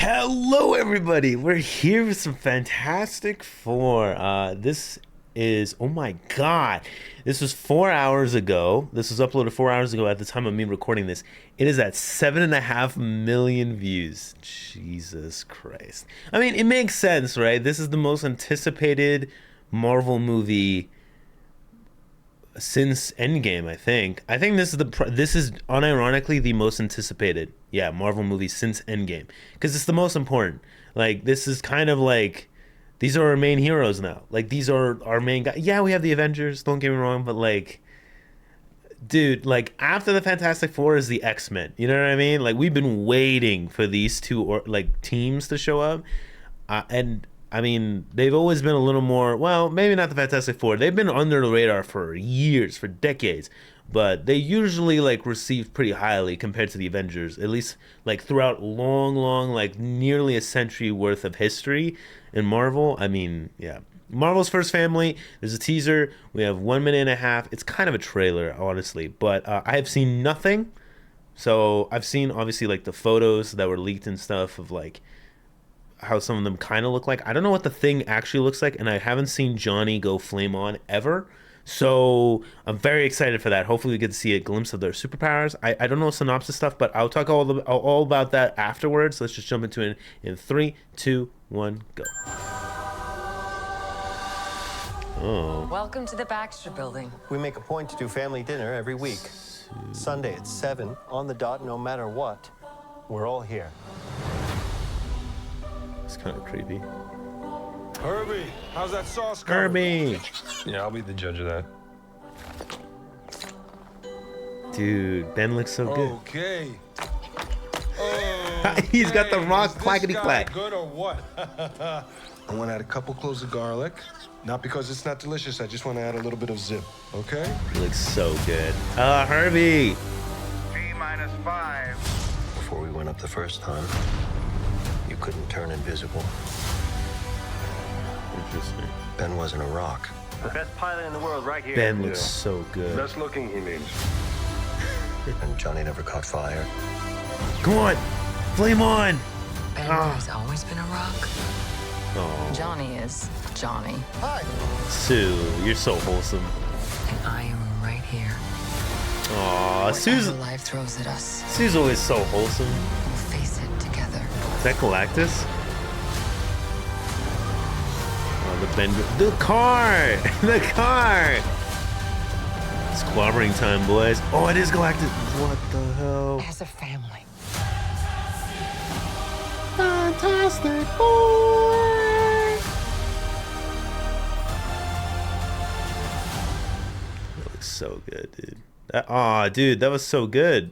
Hello, everybody. We're here with some Fantastic Four. This is, oh my God, this was 4 hours ago. This was uploaded 4 hours ago at the time of me recording this. It is at 7.5 million views. Jesus Christ. I mean, it makes sense, right? This is the most anticipated Marvel movie since Endgame, I think. I think this is unironically the most anticipated, yeah, Marvel movie since Endgame, because it's the most important. Like, this is kind of like, these are our main heroes now. Like, these are our main guys. Yeah, we have the Avengers, don't get me wrong, but like, dude, like, after the Fantastic Four is the X-Men. You know what I mean? Like, we've been waiting for these two or like teams to show up, and I mean, they've always been a little more, well, maybe not the Fantastic Four. They've been under the radar for years, for decades, but they usually like received pretty highly compared to the Avengers, at least like throughout long, like nearly a century worth of history in Marvel. I mean, yeah. Marvel's First Family, there's a teaser. We have 1 minute and a half. It's kind of a trailer, honestly, but I have seen nothing. So I've seen obviously like the photos that were leaked and stuff of like how some of them kind of look like. I don't know what the thing actually looks like, and I haven't seen Johnny go flame on ever. So I'm very excited for that. Hopefully we get to see a glimpse of their superpowers. I don't know synopsis stuff, but I'll talk all about that afterwards. Let's just jump into it in 3, 2, 1, go. Oh. Welcome to the Baxter Building. We make a point to do family dinner every week. Sunday at 7, on the dot, no matter what. We're all here. It's kind of creepy. Herbie, how's that sauce coming? Herbie! Yeah, I'll be the judge of that. Dude, Ben looks so good. Okay. He's got the rock Is this clackety guy clack. good or what? I want to add a couple cloves of garlic. Not because it's not delicious, I just want to add a little bit of zip, okay? He looks so good. Herbie! T-5. Before we went up the first time, you couldn't turn invisible. Interesting. Ben wasn't a rock. The best pilot in the world right here. Ben looks so good. Best looking, he means. And Johnny never caught fire. Come on! Flame on! Ben Ah. has always been a rock. Oh, Johnny is Johnny. Sue, you're so wholesome. And I am right here. Aw, Whatever life throws at us, Sue's always so wholesome. we'll face it together. Is that Galactus? Oh, the car! The car! It's clobbering time, boys. Oh, it is Galactus. What the hell? As a family. Fantastic Four! That looks so good, dude. Dude, that was so good.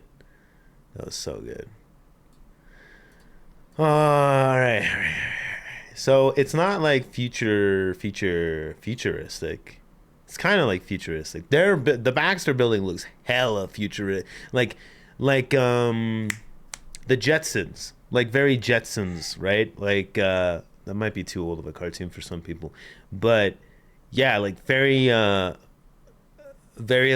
That was so good. All right. So it's not like futuristic. It's kind of like futuristic. The Baxter Building looks hella futuristic. Like the Jetsons. Like very Jetsons, right? Like that might be too old of a cartoon for some people. But yeah, like very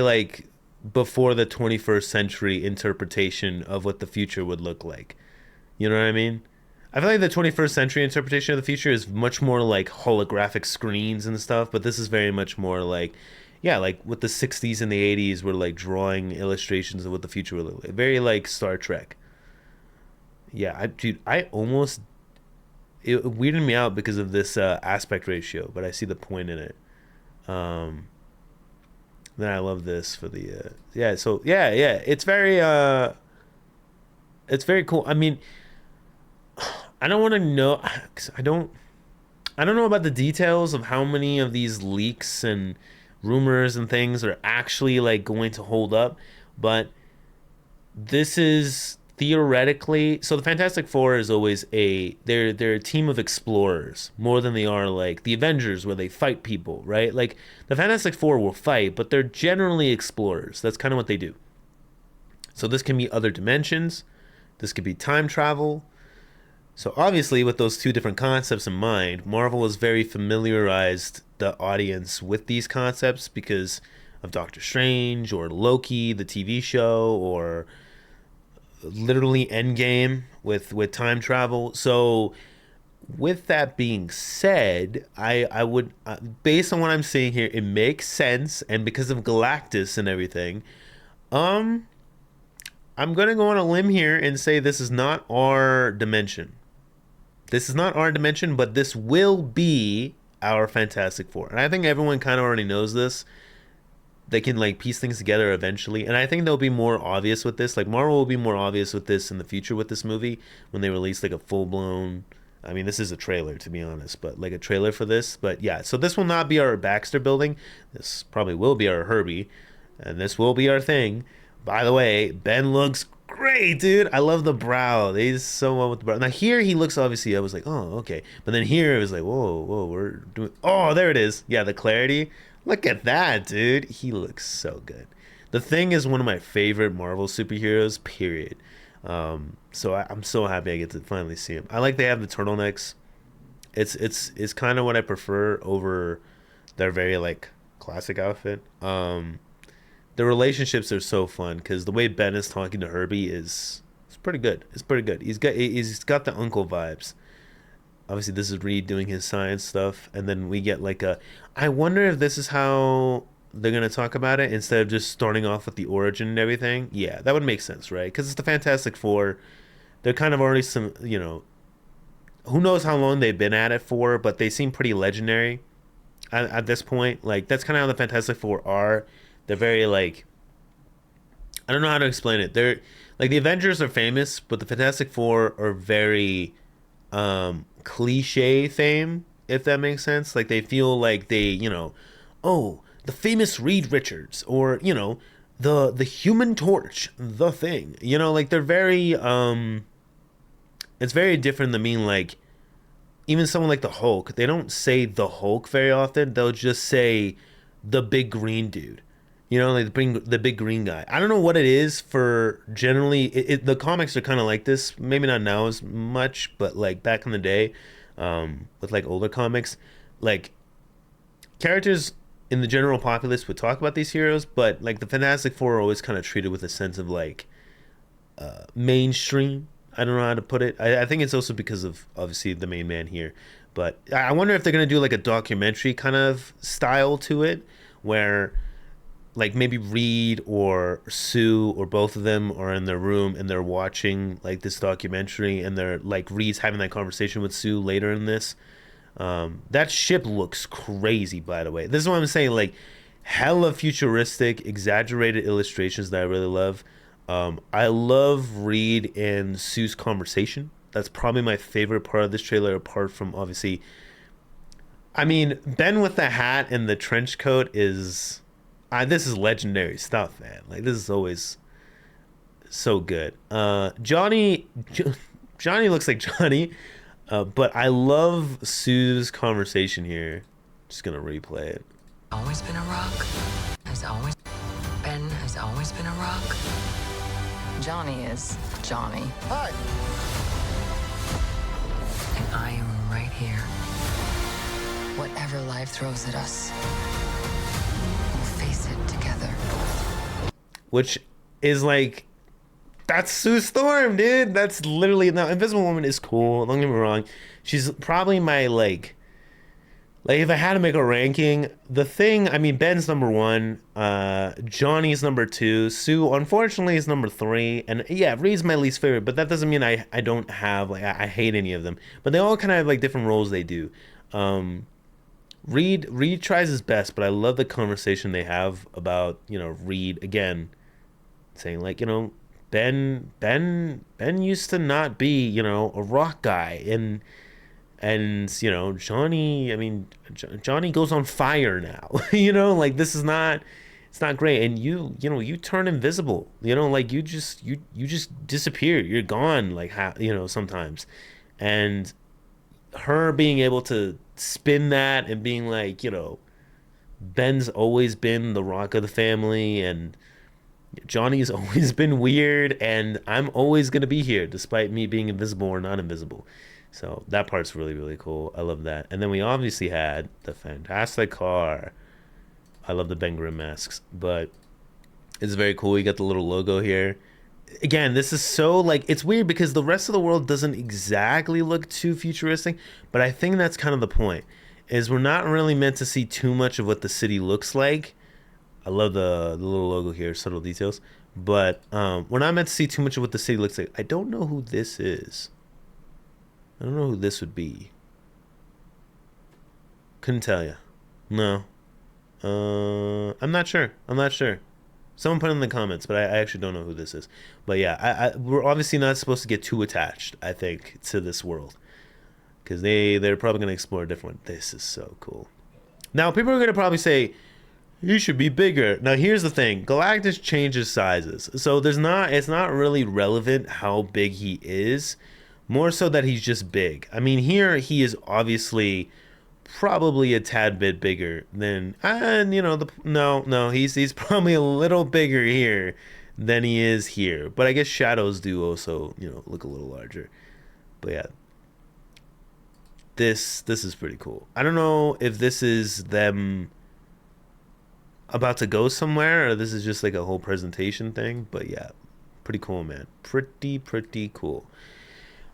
like before the 21st century interpretation of what the future would look like. You know what I mean? I feel like the 21st century interpretation of the future is much more like holographic screens and stuff, but this is very much more like, yeah, like what the 60s and the 80s were like drawing illustrations of what the future would look like. Very like Star Trek. Yeah, dude, it weirded me out because of this aspect ratio, but I see the point in it. Then I love this for the it's very cool. I mean, I don't want to know. I don't know about the details of how many of these leaks and rumors and things are actually like going to hold up, but this is theoretically, so the Fantastic Four is always they're a team of explorers more than they are like the Avengers where they fight people, right? Like the Fantastic Four will fight, but they're generally explorers. That's kind of what they do. So this can be other dimensions. This could be time travel. So obviously with those two different concepts in mind, Marvel has very familiarized the audience with these concepts because of Doctor Strange or Loki, the TV show, or literally Endgame with time travel. So with that being said, I would based on what I'm seeing here, it makes sense, and because of Galactus and everything, um, I'm gonna go on a limb here and say this is not our dimension. This is not our dimension, but this will be our Fantastic Four, and I think everyone kind of already knows this. They can like piece things together eventually, and I think they'll be more obvious with this. Like Marvel will be more obvious with this in the future with this movie when they release like a full blown. I mean, this is a trailer to be honest, but like a trailer for this. But yeah, so this will not be our Baxter building. This probably will be our Herbie, and this will be our thing. By the way, Ben looks great, dude. I love the brow. He's so well with the brow. Now here he looks obviously. I was like, oh okay, but then here it was like, whoa, we're doing. Oh, there it is. Yeah, the clarity. Look at that, dude. He looks so good. The Thing is one of my favorite Marvel superheroes, period. So I'm so happy I get to finally see him. I like they have the turtlenecks. It's kind of what I prefer over their very like classic outfit. The relationships are so fun because the way Ben is talking to Herbie is it's pretty good. It's pretty good. He's got the uncle vibes. Obviously this is Reed doing his science stuff, and then we get like a I wonder if this is how they're gonna talk about it instead of just starting off with the origin and everything. Yeah, that would make sense, right? Because it's the Fantastic Four. They're kind of already some, who knows how long they've been at it for, but they seem pretty legendary at this point. Like that's kind of how the Fantastic Four are. They're very like I don't know how to explain it. They're like the Avengers are famous, but the Fantastic Four are very cliche fame, if that makes sense. Like they feel like they, oh, the famous Reed Richards, or the Human Torch, the Thing. Like they're very it's very different than being like even someone like the Hulk. They don't say the Hulk very often. They'll just say the big green dude. Like the big green guy. I don't know what it is for generally. The comics are kind of like this. Maybe not now as much, but like back in the day, with like older comics, like characters in the general populace would talk about these heroes, but like the Fantastic Four are always kind of treated with a sense of like mainstream. I don't know how to put it. I think it's also because of obviously the main man here, but I wonder if they're gonna do like a documentary kind of style to it, where like maybe Reed or Sue or both of them are in their room and they're watching like this documentary, and they're like Reed's having that conversation with Sue later in this. That ship looks crazy, by the way. This is what I'm saying, like hella futuristic, exaggerated illustrations that I really love. I love Reed and Sue's conversation. That's probably my favorite part of this trailer, apart from obviously, I mean, Ben with the hat and the trench coat is this is legendary stuff, man. Like this is always so good. Johnny looks like Johnny, but I love Sue's conversation here. Just gonna replay it. Always been a rock. Ben has always been a rock. Johnny is Johnny. Hi. And I am right here. Whatever life throws at us, we'll face it together. Which is like, that's Sue Storm, dude. That's literally, now Invisible Woman is cool, don't get me wrong. She's probably my like if I had to make a ranking, The Thing, I mean, Ben's number 1, Johnny's number 2, Sue unfortunately is number 3, and yeah, Reed's my least favorite, but that doesn't mean I don't have, like, I hate any of them, but they all kind of have like different roles they do. Reed tries his best, but I love the conversation they have about, Reed again saying like, Ben used to not be, a rock guy, and Johnny, I mean, Johnny goes on fire now. Like this is not, it's not great, and you turn invisible, like you just disappear, you're gone, like sometimes, and her being able to spin that and being like, Ben's always been the rock of the family, and Johnny's always been weird, and I'm always gonna be here despite me being invisible or not invisible. So that part's really, really cool. I love that. And then we obviously had the Fantastic Car. I love the Ben Grimm masks, but it's very cool. You got the little logo here. again, this is so like, it's weird because the rest of the world doesn't exactly look too futuristic, but I think that's kind of the point, is we're not really meant to see too much of what the city looks like. I love the little logo here, subtle details, but we're not meant to see too much of what the city looks like. I don't know who this is. I don't know who this would be. Couldn't tell you. No. I'm not sure. Someone put it in the comments, but I actually don't know who this is. But yeah, we're obviously not supposed to get too attached, I think, to this world, because they're probably gonna explore a different one. This is so cool. Now people are gonna probably say he should be bigger. Now here's the thing: Galactus changes sizes, so it's not really relevant how big he is. More so that he's just big. I mean, here he is obviously probably a tad bit bigger than, and you know, he's probably a little bigger here than he is here. But I guess shadows do also, you know, look a little larger. But yeah, this is pretty cool. I don't know if this is them about to go somewhere or this is just like a whole presentation thing. But yeah, pretty cool, man. Pretty cool.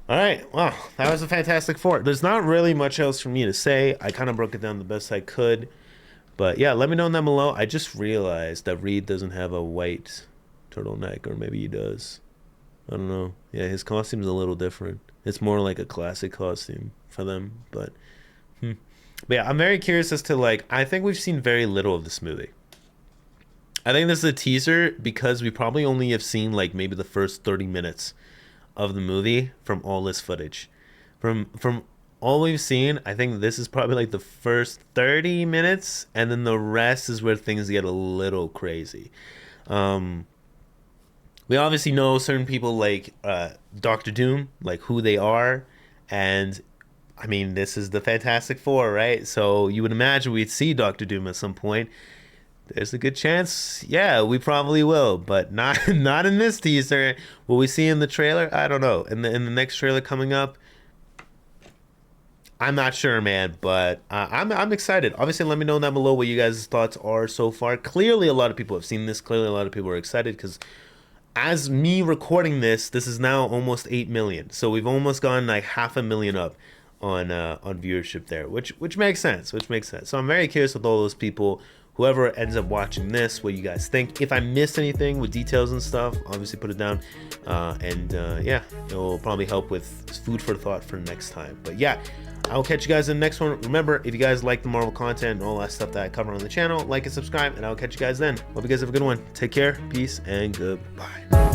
All right, well, that was a Fantastic Four. There's not really much else for me to say. I kind of broke it down the best I could. But yeah, let me know down below. I just realized that Reed doesn't have a white turtleneck, or maybe he does. I don't know. Yeah, his costume's a little different. It's more like a classic costume for them. But yeah, I'm very curious as to, like, I think we've seen very little of this movie. I think this is a teaser because we probably only have seen, like, maybe the first 30 minutes of the movie from all this footage. From all we've seen, I think this is probably like the first 30 minutes, and then the rest is where things get a little crazy. We obviously know certain people like Doctor Doom, like who they are, and I mean, this is the Fantastic Four, right? So you would imagine we'd see Doctor Doom at some point. There's a good chance, yeah, we probably will, but not in this teaser. Will we see in the trailer? I don't know. In the next trailer coming up, I'm not sure, man, but I'm excited. Obviously, let me know down below what you guys' thoughts are so far. Clearly, a lot of people have seen this. Clearly, a lot of people are excited because as me recording this is now almost 8 million. So we've almost gone like 500,000 up on viewership there, which makes sense. So I'm very curious with all those people. Whoever ends up watching this, what you guys think. If I missed anything with details and stuff, obviously put it down. Yeah, it will probably help with food for thought for next time. But yeah, I will catch you guys in the next one. Remember, if you guys like the Marvel content and all that stuff that I cover on the channel, like and subscribe, and I'll catch you guys then. Hope you guys have a good one. Take care, peace, and goodbye.